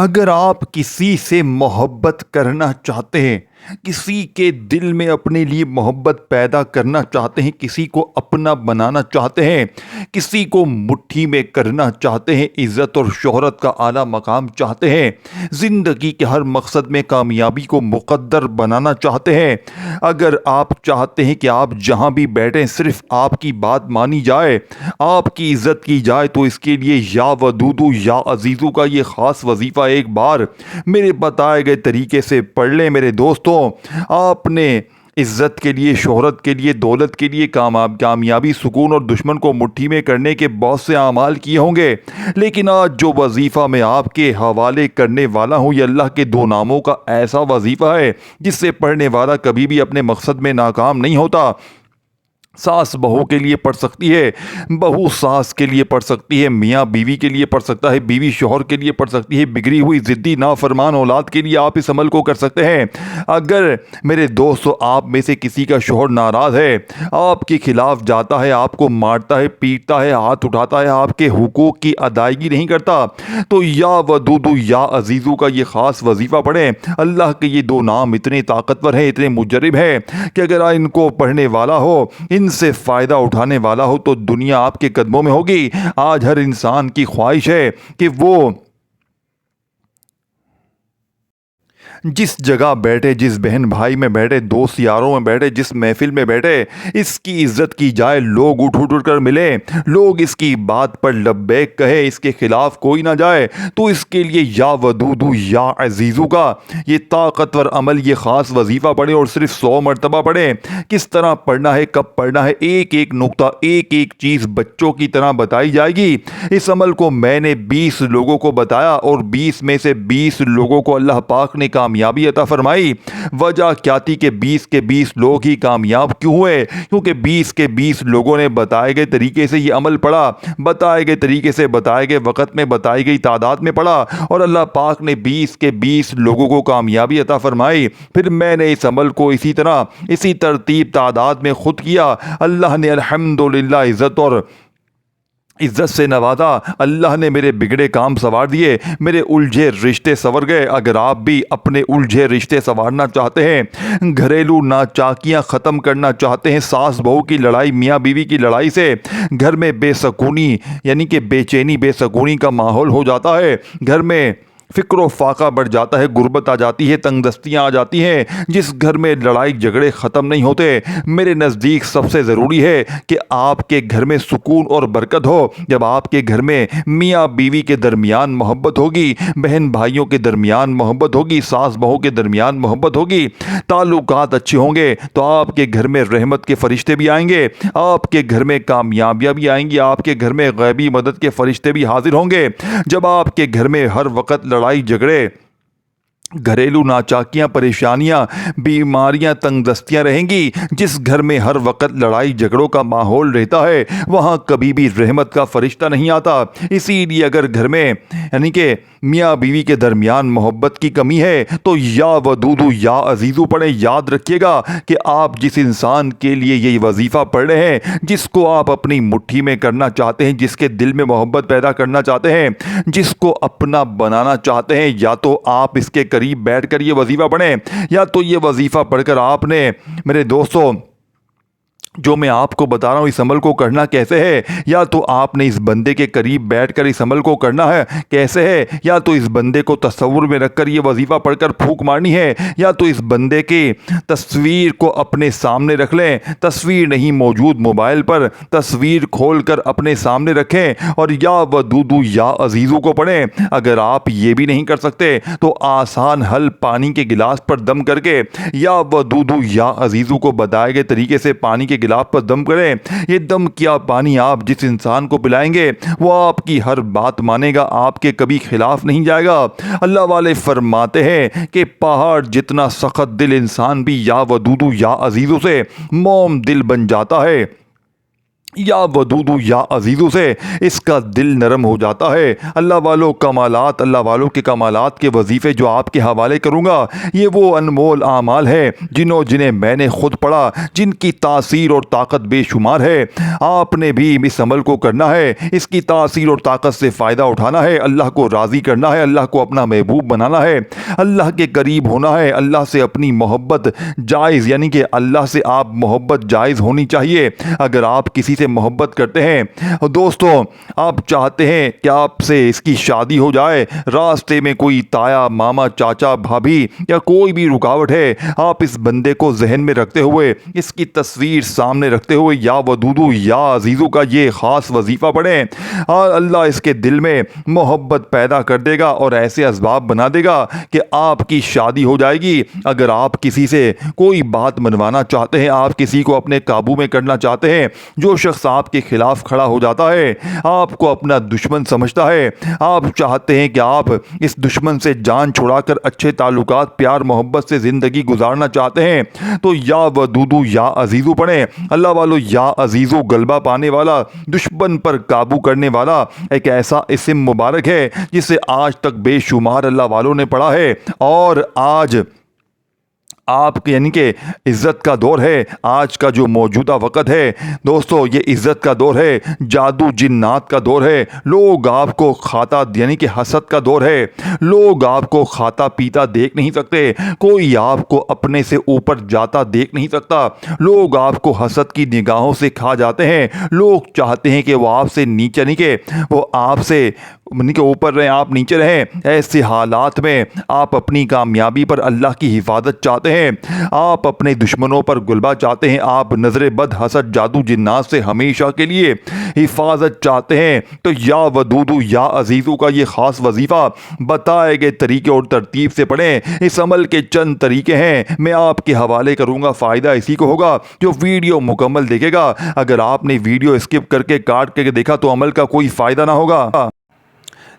अगर आप किसी से मोहब्बत करना चाहते हैं, किसी के दिल में अपने लिए मोहब्बत पैदा करना चाहते हैं, किसी को अपना बनाना चाहते हैं, किसी को मुट्ठी में करना चाहते हैं, इज़्ज़त और शोहरत का आला मकाम चाहते हैं, ज़िंदगी के हर मकसद में कामयाबी को मुक़द्दर बनाना चाहते हैं, अगर आप चाहते हैं कि आप जहाँ भी बैठें सिर्फ़ आपकी बात मानी जाए, आपकी इज़्ज़त की जाए, तो इसके लिए या वदूदू या अज़ीज़ू का ये ख़ास वजीफ़ा एक बार मेरे बताए गए तरीके से पढ़ लें मेरे दोस्तों। आपने इज़्ज़त के लिए, शोहरत के लिए, दौलत के लिए, कामयाबी, सुकून और दुश्मन को मुट्ठी में करने के बहुत से आमाल किए होंगे, लेकिन आज जो वजीफ़ा मैं आपके हवाले करने वाला हूँ ये अल्लाह के दो नामों का ऐसा वजीफ़ा है जिससे पढ़ने वाला कभी भी अपने मकसद में नाकाम नहीं होता। सास बहू के लिए पढ़ सकती है, बहू सास के लिए पढ़ सकती है, मियाँ बीवी के लिए पढ़ सकता है, बीवी शौहर के लिए पढ़ सकती है, बिगड़ी हुई ज़िद्दी नाफरमान औलाद के लिए आप इस अमल को कर सकते हैं। अगर मेरे दोस्तों आप में से किसी का शौहर नाराज़ है, आपके खिलाफ जाता है, आपको मारता है, पीटता है, हाथ उठाता है, आपके हुकूक की अदायगी नहीं करता, तो या वदूदू या अजीज़ू का ये ख़ास वजीफ़ा पढ़ें। अल्लाह के ये दो नाम इतने ताकतवर हैं, इतने मुजरिब हैं कि अगर इनको पढ़ने वाला हो, इनसे फ़ायदा उठाने वाला हो, तो दुनिया आपके कदमों में होगी। आज हर इंसान की ख्वाहिश है कि वो जिस जगह बैठे, जिस बहन भाई में बैठे, दोस्त यारों में बैठे, जिस महफिल में बैठे, इसकी इज्जत की जाए, लोग उठ उठ कर मिले, लोग इसकी बात पर लब्बैक कहे, इसके खिलाफ कोई ना जाए, तो इसके लिए या वदूदू या अजीज़ू का ये ताकतवर अमल, ये ख़ास वजीफ़ा पढ़े और सिर्फ 100 मरतबा पढ़े। किस तरह पढ़ना है, कब पढ़ना है, एक एक नुक्ता, एक एक चीज़ बच्चों की तरह बताई जाएगी। इस अमल को मैंने 20 लोगों को बताया और 20 में से 20 लोगों को अल्लाह पाक ने कामयाबी अता फरमाई। वजह क्या थी कि 20 के 20 लोग ही कामयाब क्यों हुए? क्योंकि 20 के 20 लोगों ने बताए गए तरीके से ये अमल पढ़ा, बताए गए तरीके से, बताए गए वक़्त में, बताई गई तादाद में पढ़ा और अल्लाह पाक ने 20 के 20 लोगों को कामयाबी अता फरमाई। फिर मैंने इस अमल को इसी तरह, इसी तरतीब, तादाद में खुद किया। अल्लाह ने अल्हम्दुलिल्लाह इज़्ज़त से नवाजा, अल्लाह ने मेरे बिगड़े काम संवार दिए, मेरे उलझे रिश्ते संवर गए। अगर आप भी अपने उलझे रिश्ते संवारना चाहते हैं, घरेलू नाचाकियाँ ख़त्म करना चाहते हैं, सास बहू की लड़ाई, मियाँ बीवी की लड़ाई से घर में बेसकूनी यानी कि बेचैनी, बेसकूनी का माहौल हो जाता है, घर में फ़िक्र फाका बढ़ जाता है, गुर्बत आ जाती है, तंगदस्तियाँ आ जाती हैं, जिस घर में लड़ाई झगड़े ख़त्म नहीं होते, मेरे नज़दीक सबसे ज़रूरी है कि आपके घर में सुकून और बरकत हो। जब आपके घर में मियाँ बीवी के दरमियान मोहब्बत होगी, बहन भाइयों के दरमियान मोहब्बत होगी, सास बहू के दरमियान मोहब्बत होगी, ताल्लुकात अच्छे होंगे, तो आपके घर में रहमत के फ़रिश्ते भी आएंगे, आपके घर में कामयाबियाँ भी आएंगी, आपके घर में गैबी मदद के फ़रिश्ते भी हाजिर होंगे। जब आपके घर में हर वक्त लड़ाई झगड़े, घरेलू नाचाकियाँ, परेशानियाँ, बीमारियाँ, तंगदस्तियाँ रहेंगी, जिस घर में हर वक्त लड़ाई झगड़ों का माहौल रहता है, वहाँ कभी भी रहमत का फरिश्ता नहीं आता। इसीलिए अगर घर में यानी कि मियाँ बीवी के दरमियान मोहब्बत की कमी है, तो या वदूदू या अजीज़ू पढ़ें। याद रखिएगा कि आप जिस इंसान के लिए ये वजीफ़ा पढ़ रहे हैं, जिसको आप अपनी मुट्ठी में करना चाहते हैं, जिसके दिल में मोहब्बत पैदा करना चाहते हैं, जिसको अपना बनाना चाहते हैं, या तो आप इसके करीब बैठकर ये वजीफ़ा पढ़ें, या तो ये वजीफ़ा पढ़कर आपने मेरे दोस्तों, जो मैं आपको बता रहा हूँ इस अमल को करना कैसे है, या तो आपने इस बंदे के करीब बैठकर इस अमल को करना है कैसे है, या तो इस बंदे को तस्वुर में रखकर ये वजीफ़ा पढ़कर फूंक मारनी है, या तो इस बंदे की तस्वीर को अपने सामने रख लें, तस्वीर नहीं मौजूद मोबाइल पर, तस्वीर खोलकर अपने सामने रखें और या वदूदू या अजीज़ू को पढ़ें। अगर आप ये भी नहीं कर सकते तो आसान हल, पानी के गिलास पर दम करके या वदूदू या अजीज़ू को बताए गए तरीके से पानी के गिलास पर दम करें। ये दम किया पानी आप जिस इंसान को पिलाएंगे वो आपकी हर बात मानेगा, आपके कभी खिलाफ नहीं जाएगा। अल्लाह वाले फरमाते हैं कि पहाड़ जितना सख्त दिल इंसान भी या वदूदू या अजीज़ों से मोम दिल बन जाता है। या वदूदू या अजीज़ू से इसका दिल नरम हो जाता है। अल्लाह वालों कमालात, अल्लाह वालों के कमालात के वजीफ़े जो आपके हवाले करूँगा, ये वो अनमोल आमाल है जिन्हें मैंने ख़ुद पढ़ा, जिनकी तासीर और ताकत बेशुमार है। आपने भी इस अमल को करना है, इसकी तासीर और ताकत से फ़ायदा उठाना है, अल्लाह को राज़ी करना है, अल्लाह को अपना महबूब बनाना है, अल्लाह के करीब होना है, अल्लाह से अपनी मोहब्बत जायज़, यानी कि अल्लाह से आप मोहब्बत जायज़ होनी चाहिए। अगर आप किसी से मोहब्बत करते हैं और दोस्तों आप चाहते हैं कि आपसे इसकी शादी हो जाए, रास्ते में कोई ताया मामा चाचा भाभी या कोई भी रुकावट है, आप इस बंदे को जहन में रखते हुए, इसकी तस्वीर सामने रखते हुए या वदूदू या अजीज़ों का ये ख़ास वजीफ़ा पढ़ें और अल्लाह इसके दिल में मोहब्बत पैदा कर देगा और ऐसे असबाब बना देगा कि आपकी शादी हो जाएगी। अगर आप किसी से कोई बात मनवाना चाहते हैं, आप किसी को अपने काबू में करना चाहते हैं, जो शख्स आपके खिलाफ खड़ा हो जाता है, आपको अपना दुश्मन समझता है, आप चाहते हैं कि आप इस दुश्मन से जान छुड़ाकर अच्छे ताल्लुकात प्यार मोहब्बत से ज़िंदगी गुजारना चाहते हैं, तो या वदूदू या अजीज़ू पढ़ें। अल्लाह वालों या अजीज़ू गलबा पाने वाला, दुश्मन पर काबू करने वाला एक ऐसा इस्म मुबारक है जिसे आज तक बेशुमार अल्लाह वालों ने पढ़ा है। और आज आपके यानी कि इज़्ज़त का दौर है। आज का जो मौजूदा वक़्त है दोस्तों, ये इज़्ज़त का दौर है, जादू जिन्नात का दौर है। लोग आपको खाता यानी कि हसद का दौर है। लोग आपको खाता पीता देख नहीं सकते, कोई आपको अपने से ऊपर जाता देख नहीं सकता। लोग आपको हसद की निगाहों से खा जाते हैं। लोग चाहते हैं कि वो आपसे नीचे नहीं, के वो आपसे के ऊपर रहें, आप नीचे रहें। ऐसे हालात में आप अपनी कामयाबी पर अल्लाह की हिफाजत चाहते हैं, आप अपने दुश्मनों पर गुलबा चाहते हैं, आप नज़र बद हसद जादू जिन्नात से हमेशा के लिए हिफाजत चाहते हैं, तो या वदूदू या अजीज़ों का ये ख़ास वजीफ़ा बताए गए तरीके और तरतीब से पढ़ें। इस अमल के चंद तरीके हैं, मैं आपके हवाले करूँगा। फ़ायदा इसी को होगा जो वीडियो मुकम्मल देखेगा। अगर आपने वीडियो स्किप करके काट के देखा तो अमल का कोई फ़ायदा ना होगा।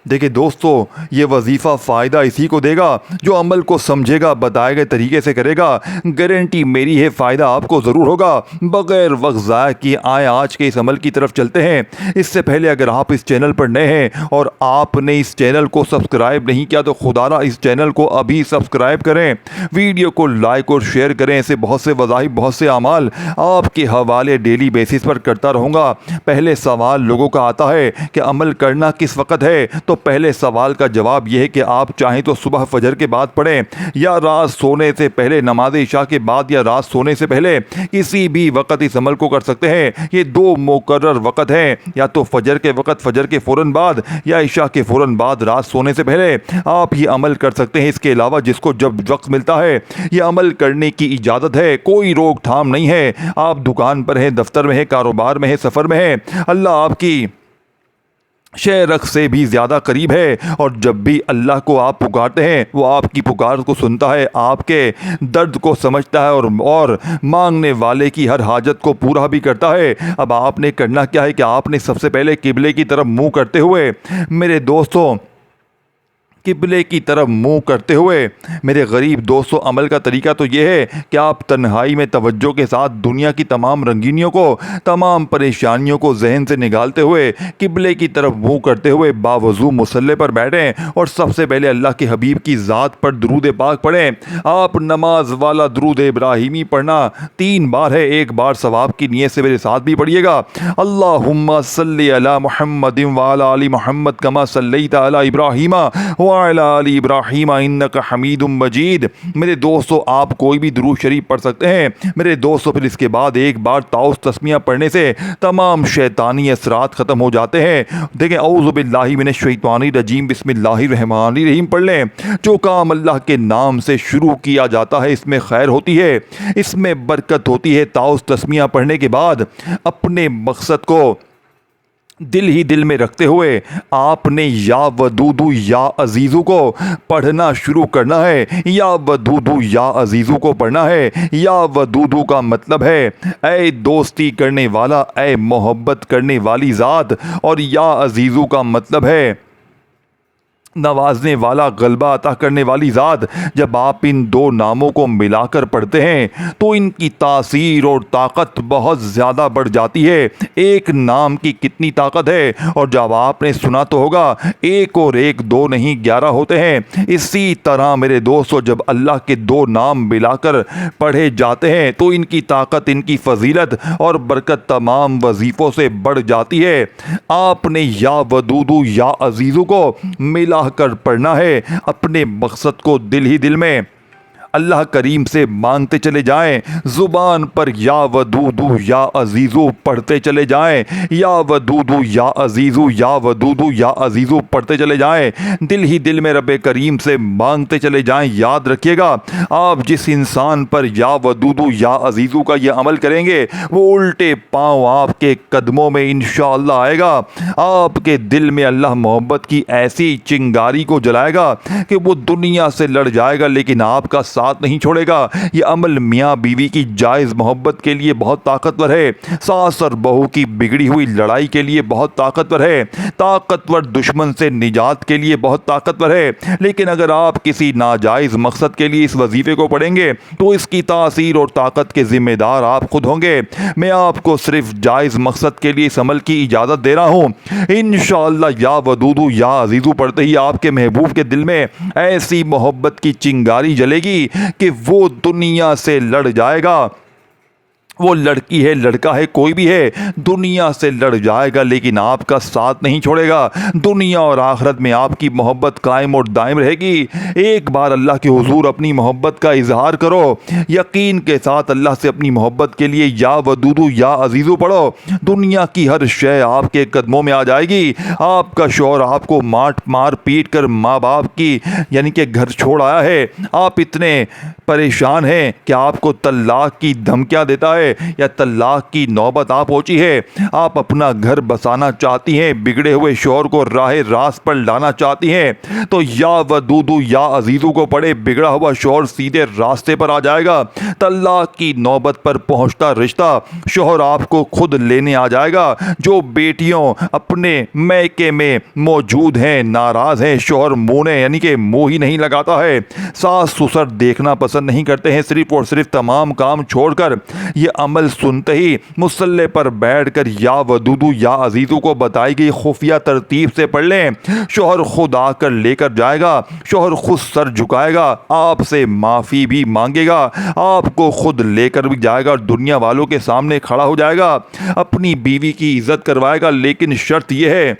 देखिए दोस्तों, ये वजीफ़ा फ़ायदा इसी को देगा जो अमल को समझेगा, बताए गए तरीके से करेगा। गारंटी मेरी है, फ़ायदा आपको ज़रूर होगा। बग़ैर वक्त ज़ाया किए आए आज के इस अमल की तरफ चलते हैं। इससे पहले अगर आप इस चैनल पर नए हैं और आपने इस चैनल को सब्सक्राइब नहीं किया तो खुदारा इस चैनल को अभी सब्सक्राइब करें, वीडियो को लाइक और शेयर करें। ऐसे बहुत से वज़ाइफ, बहुत से अमाल आपके हवाले डेली बेसिस पर करता रहूँगा। पहले सवाल लोगों का आता है कि अमल करना किस वक्त है, तो पहले सवाल का जवाब यह है कि आप चाहें तो सुबह फजर के बाद पढ़ें, या रात सोने से पहले, नमाज इशा के बाद, या रात सोने से पहले, किसी भी वक्त इस अमल को कर सकते हैं। ये दो मुकर्रर वक़्त हैं, या तो फजर के वक़्त, फजर के फ़ौरन बाद, या इशा के फ़ौरन बाद, रात सोने से पहले आप ये अमल कर सकते हैं। इसके अलावा जिसको जब वक्त मिलता है ये अमल करने की इजाज़त है, कोई रोकथाम नहीं है। आप दुकान पर हैं, दफ्तर में हैं, कारोबार में हैं, सफ़र में हैं, अल्लाह आपकी शेरख से भी ज़्यादा करीब है। और जब भी अल्लाह को आप पुकारते हैं वो आपकी पुकार को सुनता है, आपके दर्द को समझता है और मांगने वाले की हर हाजत को पूरा भी करता है। अब आपने करना क्या है कि आपने सबसे पहले किबले की तरफ मुंह करते हुए, मेरे दोस्तों, किबले की तरफ मुंह करते हुए मेरे गरीब दोस्तों, अमल का तरीका तो ये है कि आप तन्हाई में तवज्जो के साथ दुनिया की तमाम रंगीनियों को, तमाम परेशानियों को जहन से निकालते हुए किबले की तरफ मुंह करते हुए बावजू मुसल्ले पर बैठें और सबसे पहले अल्लाह के हबीब की ज़ात पर दुरूद पाक पढ़ें। आप नमाज वाला दुरूद इब्राहिमी पढ़ना 3 बार है, 1 बार सवाब की नीयत से मेरे साथ भी पढ़िएगा। अल्लाहुम्मा सल्ली अला मुहम्मदिन व अला आलि मुहम्मद कमा सल्लैता अला इब्राहीमा वाला अली इब्राहीम इन्नका हमीदुम मजीद। मेरे दोस्तों, आप कोई भी दुरूद शरीफ पढ़ सकते हैं मेरे दोस्तों। फिर इसके बाद 1 बार ताउस तस्मिया पढ़ने से तमाम शैतानी असरात ख़त्म हो जाते हैं। देखें, औज़ु बिल्लाहि मिनश शैतानिर रजीम बिस्मिल्लाहिर रहमानिर रहीम पढ़ लें। जो काम अल्लाह के नाम से शुरू किया जाता है इसमें खैर होती है, इसमें बरकत होती है। ताउस तस्मिया पढ़ने के बाद अपने मकसद को दिल ही दिल में रखते हुए आपने या वदूदू या अजीज़ू को पढ़ना शुरू करना है। या वदूदू या अजीज़ू को पढ़ना है। या वदूदू का मतलब है ऐ दोस्ती करने वाला, ऐ मोहब्बत करने वाली ज़ात, और या अजीज़ू का मतलब है नवाजने वाला, गलबा अता करने वाली ज़ात। जब आप इन दो नामों को मिलाकर पढ़ते हैं तो इनकी तासीर और ताकत बहुत ज़्यादा बढ़ जाती है। एक नाम की कितनी ताकत है, और जब आपने सुना तो होगा, एक और एक दो नहीं 11 होते हैं। इसी तरह मेरे दोस्तों, जब अल्लाह के दो नाम मिलाकर पढ़े जाते हैं तो इनकी ताकत, इनकी फजीलत और बरकत तमाम वजीफ़ों से बढ़ जाती है। आपने या वदूदू या अजीज़ू को मिला कर पढ़ना है। अपने मकसद को दिल ही दिल में अल्लाह करीम से मांगते चले जाएं। ज़ुबान पर या वदूदू या अजीज़ू पढ़ते चले जाएं। या वदूदू या अजीज़ू, या वदूदू या अजीज़ू पढ़ते चले जाएं। दिल ही दिल में रब करीम से मांगते चले जाएं। याद रखिएगा, आप जिस इंसान पर या वदूदू या अजीज़ू का ये अमल करेंगे वो उल्टे पाँव आपके कदमों में इंशाअल्लाह आएगा। आपके दिल में अल्लाह मोहब्बत की ऐसी चिंगारी को जलाएगा कि वो दुनिया से लड़ जाएगा लेकिन आपका साथ नहीं छोड़ेगा। ये अमल मियाँ बीवी की जायज़ मोहब्बत के लिए बहुत ताकतवर है। सास और बहू की बिगड़ी हुई लड़ाई के लिए बहुत ताकतवर है। ताकतवर दुश्मन से निजात के लिए बहुत ताकतवर है। लेकिन अगर आप किसी नाजायज़ मकसद के लिए इस वजीफे को पढ़ेंगे तो इसकी तासीर और ताकत के जिम्मेदार आप खुद होंगे। मैं आपको सिर्फ जायज़ मकसद के लिए इस अमल की इजाज़त दे रहा हूँ। इंशाअल्लाह या वदूदू या अजीज़ू पढ़ते ही आपके महबूब के दिल में ऐसी मोहब्बत की चिंगारी जलेगी कि वो दुनिया से लड़ जाएगा। वो लड़की है, लड़का है, कोई भी है, दुनिया से लड़ जाएगा लेकिन आपका साथ नहीं छोड़ेगा। दुनिया और आखिरत में आपकी मोहब्बत कायम और दायम रहेगी। एक बार अल्लाह के हुजूर अपनी मोहब्बत का इजहार करो। यकीन के साथ अल्लाह से अपनी मोहब्बत के लिए या वदूदू या अजीज़ू पढ़ो। दुनिया की हर शय आपके कदमों में आ जाएगी। आपका शौहर आपको मार पीट कर माँ बाप की यानी कि घर छोड़ आया है। आप इतने परेशान हैं कि आपको तलाक की धमकियाँ देता है या तलाक की नौबत आ पहुंची है। आप अपना घर बसाना चाहती हैं, बिगड़े हुए शौहर को राह रास्त पर लाना चाहती हैं, तो या वदूदू या अजीज़ू को पढ़े। बिगड़ा हुआ शौहर सीधे रास्ते पर आ जाएगा। तलाक की नौबत पर पहुंचता रिश्ता शौहर आपको खुद लेने आ जाएगा। जो बेटियों अपने मैके में मौजूद हैं, नाराज़ हैं, शौहर मुँह यानी कि मुँह ही नहीं लगाता है, सास ससुर देखना पसंद नहीं करते हैं, सिर्फ और सिर्फ तमाम काम छोड़कर ये अमल सुनते ही मुसल्ले पर बैठकर या वदूदू या अजीज़ू को बताई गई खुफिया तरतीब से पढ़ लें। शौहर खुद आकर लेकर जाएगा। शौहर खुद सर झुकाएगा, आपसे माफ़ी भी मांगेगा, आपको खुद लेकर भी जाएगा और दुनिया वालों के सामने खड़ा हो जाएगा, अपनी बीवी की इज्जत करवाएगा। लेकिन शर्त यह है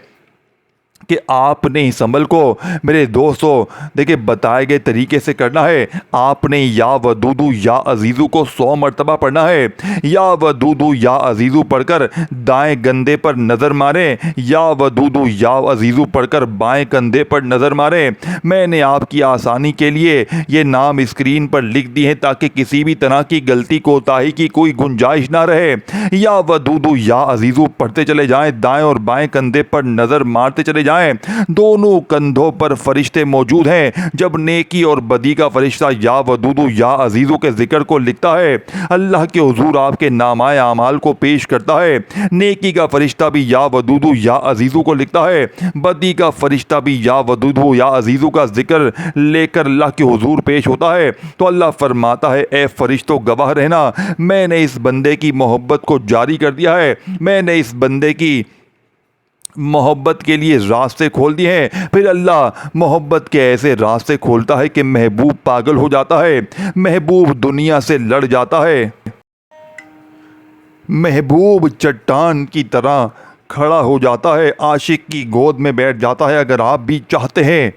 कि आपने इस अमल को मेरे दोस्तों देखिए बताए गए तरीके से करना है। आपने या वदूदू या अजीज़ू को 100 मरतबा पढ़ना है। या वदूदू या अजीज़ू पढ़कर दाएं गंदे पर नज़र मारें, या वदूदू या अजीज़ू पढ़कर बाएं कंधे पर नज़र मारें। मैंने आपकी आसानी के लिए ये नाम स्क्रीन पर लिख दिए हैं ताकि किसी भी तरह की गलती कोताही की कोई गुंजाइश ना रहे। या वदूदू या अजीज़ू पढ़ते चले जाएं, दाएं और बाएं कंधे पर नज़र मारते चले जाएं। दोनों कंधों पर फरिश्ते मौजूद हैं। जब नेकी और बदी का फरिश्ता या वदूदू या अजीज़ू के जिक्र को लिखता है, अल्लाह के हुजूर आपके नामाए आमाल को पेश करता है। नेकी का फरिश्ता भी या वदूदू या अजीज़ू को लिखता है। बदी का फरिश्ता भी या वदूदू या अजीज़ू का जिक्र लेकर अल्लाह के हुजूर पेश होता है। तो अल्लाह फरमाता है, ए फरिश्तों गवाह रहना, मैंने इस बंदे की मोहब्बत को जारी कर दिया है। मैंने इस बंदे की मोहब्बत के लिए रास्ते खोल दिए हैं। फिर अल्लाह मोहब्बत के ऐसे रास्ते खोलता है कि महबूब पागल हो जाता है, महबूब दुनिया से लड़ जाता है, महबूब चट्टान की तरह खड़ा हो जाता है, आशिक की गोद में बैठ जाता है। अगर आप भी चाहते हैं,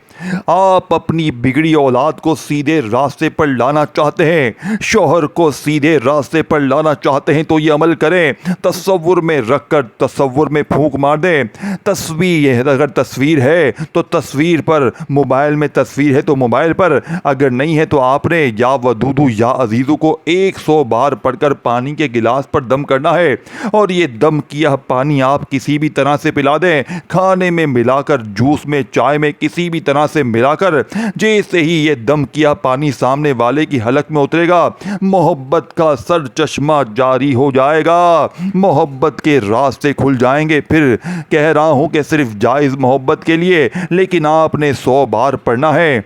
आप अपनी बिगड़ी औलाद को सीधे रास्ते पर लाना चाहते हैं, शौहर को सीधे रास्ते पर लाना चाहते हैं, तो ये अमल करें। तसव्वुर में रख कर तसव्वुर में फूंक मार दें। तस्वीर अगर तस्वीर है तो तस्वीर पर, मोबाइल में तस्वीर है तो मोबाइल पर, अगर नहीं है तो आपने या वदूदू या अजीज़ू को 100 बार पढ़कर पानी के गिलास पर दम करना है। और ये दम किया पानी आप किसी किसी भी तरह से पिला दें, खाने में मिलाकर, जूस में, चाय में, किसी भी तरह से मिलाकर। जैसे ही ये दम किया पानी सामने वाले की हलक में उतरेगा, मोहब्बत का सर चश्मा जारी हो जाएगा, मोहब्बत के रास्ते खुल जाएंगे। फिर कह रहा हूं कि सिर्फ जायज़ मोहब्बत के लिए, लेकिन आपने 100 बार पढ़ना है।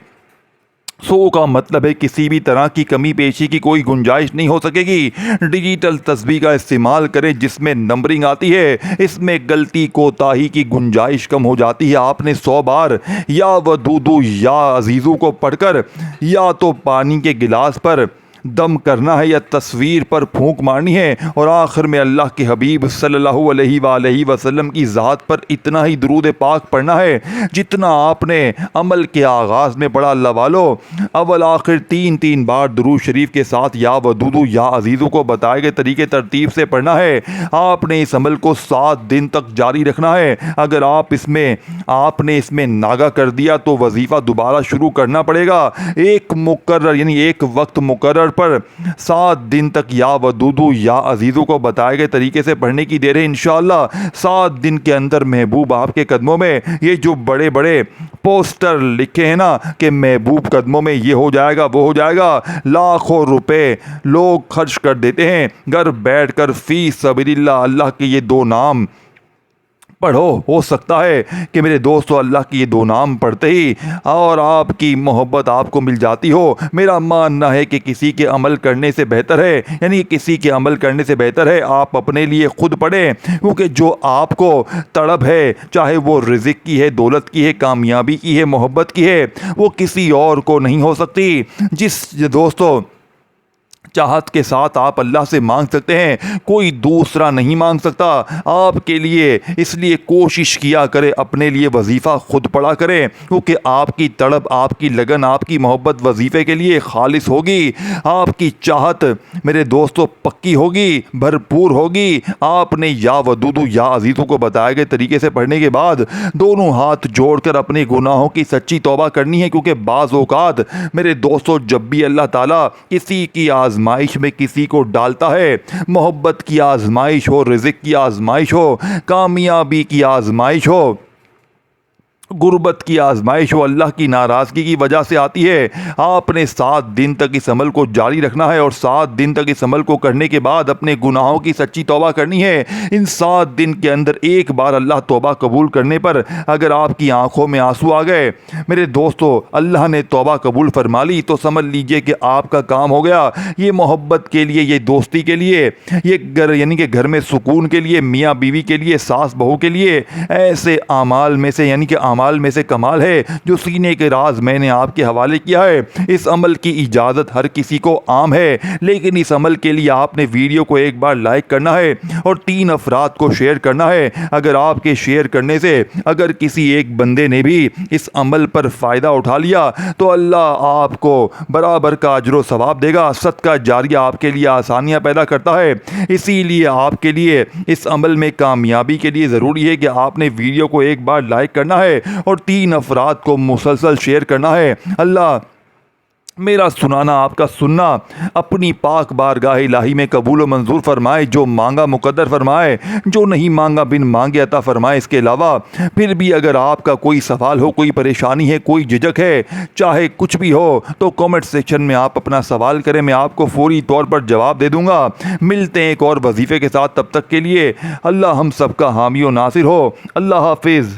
100 का मतलब है किसी भी तरह की कमी पेशी की कोई गुंजाइश नहीं हो सकेगी। डिजिटल तस्बीह का इस्तेमाल करें जिसमें नंबरिंग आती है, इसमें गलती कोताही की गुंजाइश कम हो जाती है। आपने 100 बार या वदूदू या अजीज़ों को पढ़कर या तो पानी के गिलास पर दम करना है या तस्वीर पर फूंक मारनी है, और आखिर में अल्लाह के हबीब सल्लल्लाहु अलैहि वसल्लम की ज़ात पर इतना ही दुरूद पाक पढ़ना है जितना आपने अमल के आगाज़ में पढ़ा। अल्लाह वालो, अव्वल आखिर 3 बार दुरूद शरीफ के साथ या वदूदू या अजीज़ों को बताए गए तरीके तरतीब से पढ़ना है। आपने इस अमल को 7 दिन तक जारी रखना है। अगर आपने इसमें नागा कर दिया तो वजीफ़ा दोबारा शुरू करना पड़ेगा। एक मुकर्रर यानी एक वक्त मुकर्रर पर 7 दिन तक या वदूदू या अजीज़ों को बताए गए तरीके से पढ़ने की देर है। इंशाअल्लाह 7 दिन के अंदर महबूब आपके कदमों में, ये जो बड़े बड़े पोस्टर लिखे हैं ना कि महबूब कदमों में ये हो जाएगा वो हो जाएगा, लाखों रुपए लोग खर्च कर देते हैं घर बैठकर फी सबीलिल्लाह। अल्लाह के ये 2 नाम पढ़ो, हो सकता है कि मेरे दोस्तों अल्लाह की ये 2 नाम पढ़ते ही और आपकी मोहब्बत आपको मिल जाती हो। मेरा मानना है कि किसी के अमल करने से बेहतर है, यानी किसी के अमल करने से बेहतर है आप अपने लिए खुद पढ़ें, क्योंकि जो आपको तड़प है, चाहे वो रिज़्क़ की है, दौलत की है, कामयाबी की है, मोहब्बत की है, वो किसी और को नहीं हो सकती। जिस दोस्तों चाहत के साथ आप अल्लाह से मांग सकते हैं, कोई दूसरा नहीं मांग सकता आपके लिए। इसलिए कोशिश किया करें, अपने लिए वजीफ़ा खुद पढ़ा करें, क्योंकि आपकी तड़प, आपकी लगन, आपकी मोहब्बत वजीफ़े के लिए खालिस होगी। आपकी चाहत मेरे दोस्तों पक्की होगी, भरपूर होगी। आपने या वदूदू या अजीज़ों को बताए गए तरीके से पढ़ने के बाद दोनों हाथ जोड़कर अपने गुनाहों की सच्ची तौबा करनी है, क्योंकि बाज़ औक़ात मेरे दोस्तों जब भी अल्लाह ताला किसी की आजमाइश में किसी को डालता है, मोहब्बत की आजमाइश हो, रिज़्क़ की आजमाइश हो, कामयाबी की आजमाइश हो, गुर्बत की आजमाइश हो, अल्लाह की नाराज़गी की वजह से आती है। आपने 7 दिन तक इस अमल को जारी रखना है और 7 दिन तक इस अमल को करने के बाद अपने गुनाहों की सच्ची तौबा करनी है। इन 7 दिन के अंदर एक बार अल्लाह तौबा कबूल करने पर अगर आपकी आंखों में आंसू आ गए, मेरे दोस्तों अल्लाह ने तौबा कबूल फरमा ली, तो समझ लीजिए कि आपका काम हो गया। ये मोहब्बत के लिए, ये दोस्ती के लिए, ये घर यानी कि घर में सुकून के लिए, मियाँ बीवी के लिए, सास बहू के लिए, ऐसे आमाल में से यानी कि अमाल में से कमाल है जो सीने के राज मैंने आपके हवाले किया है। इस अमल की इजाज़त हर किसी को आम है, लेकिन इस अमल के लिए आपने वीडियो को एक बार लाइक करना है और 3 अफराद को शेयर करना है। अगर आपके शेयर करने से अगर किसी एक बंदे ने भी इस अमल पर फ़ायदा उठा लिया तो अल्लाह आपको बराबर का अजर सवाब देगा। सदका जारिया आपके लिए आसानियाँ पैदा करता है। इसीलिए आपके लिए इस अमल में कामयाबी के लिए ज़रूरी है कि आपने वीडियो को एक बार लाइक करना है और 3 अफराद को मुसलसल शेयर करना है। अल्लाह मेरा सुनाना, आपका सुनना अपनी पाक बारगाह इलाही में कबूल व मंजूर फरमाए। जो मांगा मुकद्दर फरमाए, जो नहीं मांगा बिन मांगे अता फरमाए। इसके अलावा फिर भी अगर आपका कोई सवाल हो, कोई परेशानी है, कोई झिझक है, चाहे कुछ भी हो, तो कमेंट सेक्शन में आप अपना सवाल करें, मैं आपको फौरी तौर पर जवाब दे दूंगा। मिलते हैं एक और वजीफ़े के साथ, तब तक के लिए अल्लाह हम सबका हामी व नासिर हो। अल्लाह हाफिज़।